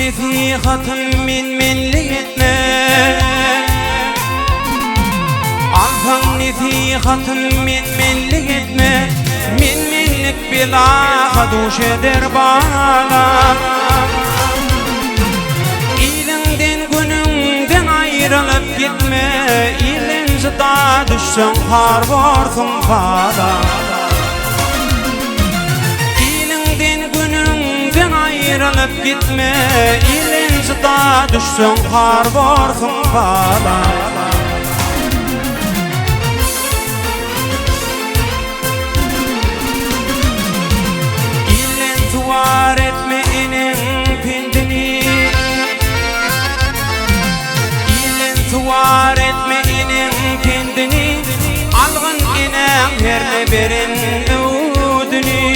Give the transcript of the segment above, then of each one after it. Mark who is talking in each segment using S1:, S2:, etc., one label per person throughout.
S1: نفيخة من ليتنا عالفن نفيخة من ليتنا منك بلا خدوش دربالا İlinden gününden ayrılıp gitme İlin zıda düşsen har varsın fada İlinden gününden ayrılıp gitme İlin zıda düşsen har varsın fada İlin tuvar etme inin pindini Tuvar etme inin kendini Algın inen yerine berin ödünü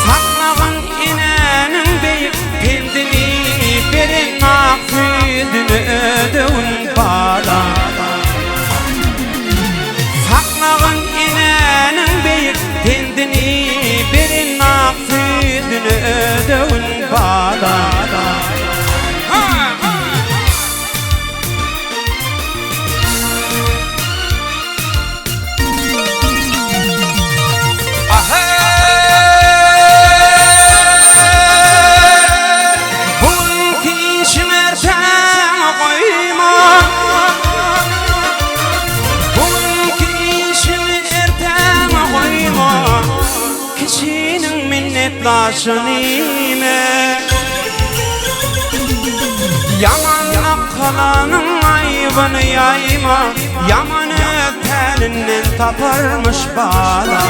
S1: Saklağın inenin beyik kendini Berin akıdını ödün bala Saklağın inenin beyik kendini Berin akıdını ödün bala Laşınime Yaman kalanın ayıbını yayma Yaman öteninden taparmış bala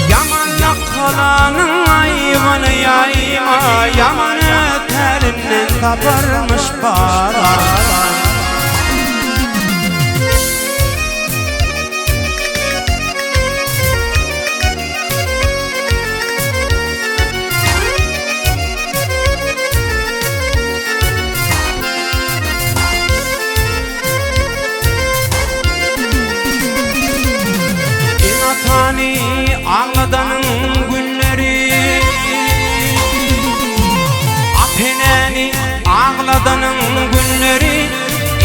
S1: Yaman kalanın ayıbını yayma Yaman öteninden taparmış bala Ağladanın günleri Apeneni ağladanın günleri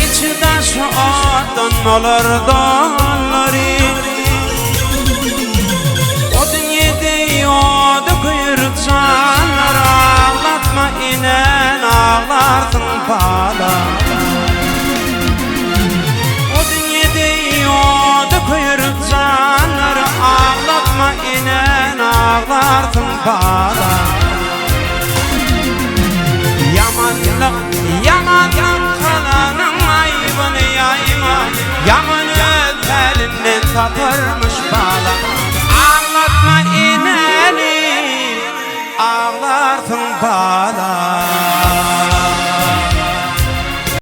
S1: İçi taş atın olur dalları O dünyada yodu kuyurcanlar Ağlatma inen ağlarsın bala O dünyada yodu kuyurcanlar Ağlatma inen ağlarsın bala Yamanlık kalanın ayıbını yayma Yaman ötelinden tapırmış bala Ağlatma ineni ağlarsın bala